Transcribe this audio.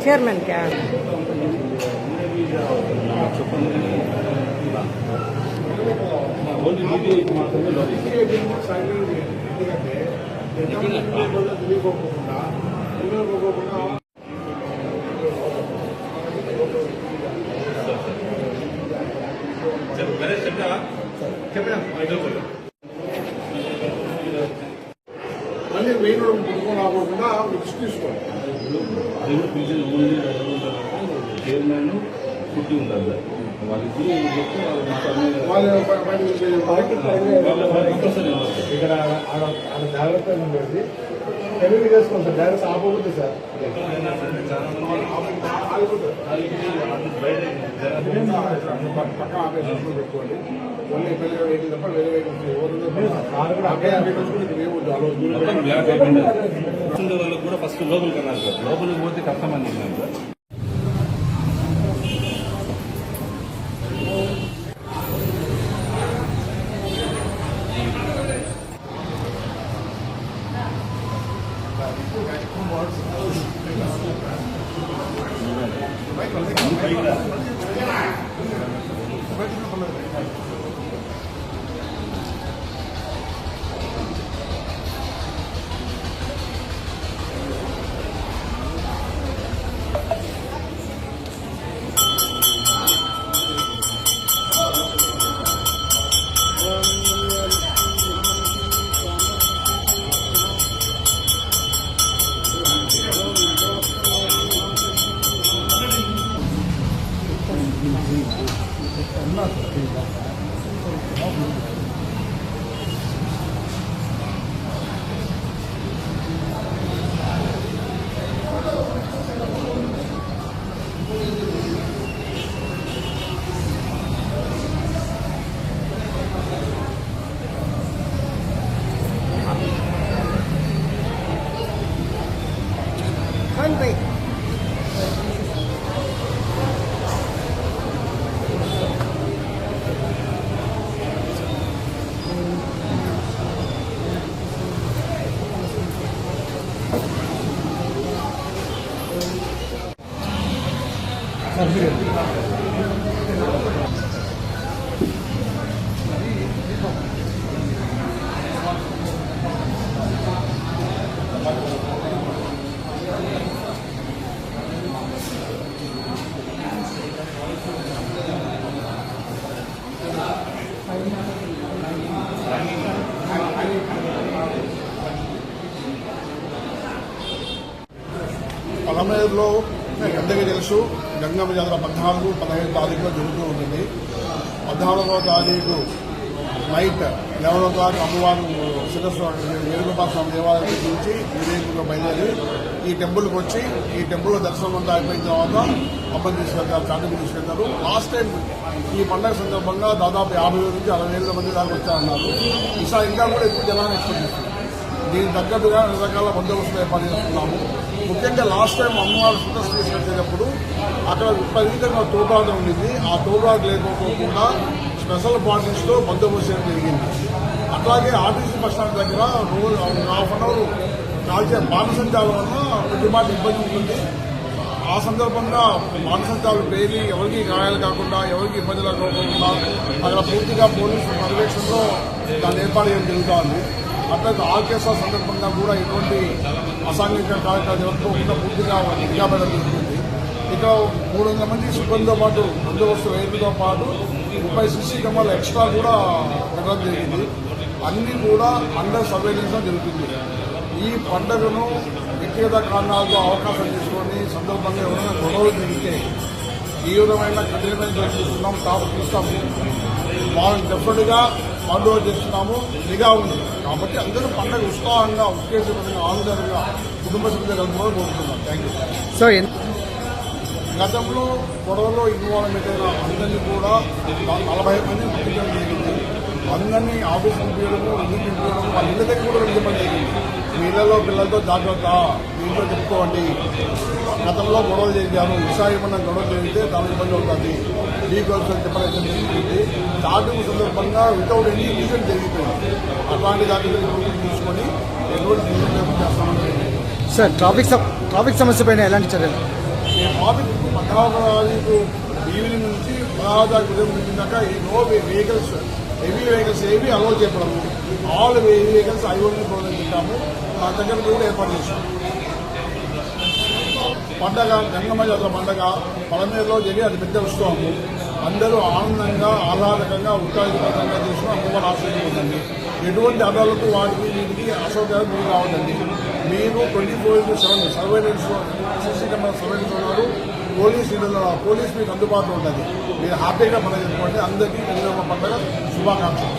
Chairman క్యా మళ్ళీ వెయ్యి పుట్టుకొని రాకుండా రిస్క్ తీసుకోండి. చైర్మన్ పుట్టి ఉంటారు సార్ వాళ్ళకి ఇక్కడ జాగ్రత్తగా ఉండేది తెలుగు చేసుకోండి సార్. Direct ఆపోతుంది sir. పక్కన ఆపేసి పెట్టుకోండి. ఓన్లీ పెళ్లి వెహికల్ తప్ప వేరే వెహికల్స్ వాళ్ళకి కూడా ఫస్ట్ లోపలికి అన్నారు సార్. లోపలికి పోతే కష్టం అని చెప్పినాను సార్. పలమేరులో అందరికీ తెలుసు గంగమ్మ జాతర 14, 15 తారీఖులో జరుగుతూ ఉంటుంది. 14వ తారీఖు నైట్ 11వ తారీఖు అమ్మవారు వేణుగోపాల స్వామి దేవాలయం నుంచి విజయపూర్లో బయలుదేరి ఈ టెంపుల్కి వచ్చి ఈ టెంపుల్లో దర్శనం అంతా అయిపోయిన తర్వాత అమ్మని తీసుకెళ్తారు, చాటుకు తీసుకెళ్తారు. లాస్ట్ టైం ఈ పండుగ సందర్భంగా దాదాపు 50,000 నుంచి 60,000 మంది దాకా వచ్చారన్నారు. ఈసారి ఇంకా కూడా ఎక్కువ జనాన్ని ఎక్స్పెక్ట్ చేస్తున్నారు. దీనికి తగ్గట్టుగా అన్ని రకాల బందోబస్తులు ఏర్పాటు చేస్తున్నాము. ముఖ్యంగా లాస్ట్ టైం అమ్మవారు సుఖస్ తీసుకొచ్చేటప్పుడు అక్కడ విపరీతంగా తోటాట ఉండింది. ఆ తోటాట లేకపోకుండా స్పెషల్ పార్టీస్తో బందోబస్తు చేయడం జరిగింది. అట్లాగే ఆర్టీసీ బస్ స్టాండ్ దగ్గర రోజు హాఫ్ అన్ అవర్ కాల్చే బాణసంచాల వల్ల కొద్దిపాటి ఇబ్బంది ఉంటుంది. ఆ సందర్భంగా బాణసంచాలు పేరి ఎవరికి గాయాలు కాకుండా ఎవరికి ఇబ్బందులు కాకుండా అక్కడ పూర్తిగా పోలీసు పర్యవేక్షణలో దాన్ని ఏర్పాటు చేయడం జరుగుతోంది. అట్లాగే ఆర్కెస్ట్రా సందర్భంగా కూడా ఎటువంటి అసాంఘిక కార్యక్రమాలు జరుపుకోకుండా పూర్తిగా నిఘా పెట్టడం జరుగుతుంది. ఇక్కడ 300 మంది సిబ్బందితో పాటు బందోబస్తు వేదికతో పాటు 30 సీసీ కెమెరాలు ఎక్స్ట్రా కూడా పెట్టడం జరిగింది. అన్ని కూడా అండర్ సర్వేలెన్స్ జరుగుతుంది. ఈ పండుగను వ్యక్తిగత కారణాలతో అవకాశం తీసుకొని సందర్భంగా ఎవరైనా గొడవలు జరిగితే ఈ విధమైన కఠినమైన జరుగుతున్నాం తీస్తాము. వాళ్ళని డెఫినెట్గా బందోబస్తు చేస్తున్నాము. నిఘా ఉంది కాబట్టి అందరూ పండుగ ఉత్సాహంగా ఉత్తేజకరంగా ఆనందంగా కుటుంబ సభ్యులు కలుపుకోవాలని కోరుతున్నాం. Thank you. సో గతంలో గొడవలో ఇన్వాల్వ్మెంట్ అయిన అందరినీ కూడా 40 మంది గుర్తించడం జరిగింది. అందరినీ ఆఫీస్ పంపించడము, ఇంటికి పంపించడము, వాళ్ళ ఇళ్ళ దగ్గర కూడా వెళ్ళడం జరిగింది. మీ ఇళ్లలో పిల్లలతో జాగ్రత్త, ఇంట్లో చెప్పుకోండి. గతంలో గొడవలు చేశారు, ఏమన్నా గొడవలు చేస్తే చాలా ఇబ్బంది అవుతుంది. వీకల్స్ చెప్పడం జరిగింది. చాటింగ్ సందర్భంగా వితౌట్ ఎనీ రీజన్ జరిగిపోయింది. అట్లాంటి దాని తీసుకొని ఎటువంటి చేస్తామని సార్ ట్రాఫిక్ సమస్య పైన ఎలాంటి చర్యలు? ఈ ట్రాఫిక్ 14వ తారీఖు ఈవినింగ్ నుంచి 16వ తారీఖు ఉదయం నుంచి దాకా ఈ నో వెహికల్స్ హెవీ వెహికల్స్ ఏవి అలో చేయడము. ఆల్ హెవీ వెహికల్స్ ఐఓని ప్రొవైడ్ చేస్తాము. మా దగ్గర కూడా ఏర్పాటు చేస్తాం. పండగ గంగమ్మ జాతర పండగ పలమేరులో జరిగి అది పెద్ద ఉత్సవము. అందరూ ఆనందంగా ఆహ్లాదకంగా ఉత్సాహంగా చేసిన అమ్మవారి ఆశ్రయం ఉందండి. ఎటువంటి అదాలతో వాటికి వీటికి అసౌకర్యాలు మీరు కావద్దండి. మీరు 24/7 సర్వేలెన్స్ సీసీ కెమెరా సర్వేలెన్స్ ఉన్నారు. పోలీస్ మీకు అందుబాటులో ఉంటుంది. మీరు హ్యాపీగా పండుగ చేసుకోండి. అందరికీ గంగమ్మ పండుగ శుభాకాంక్షలు.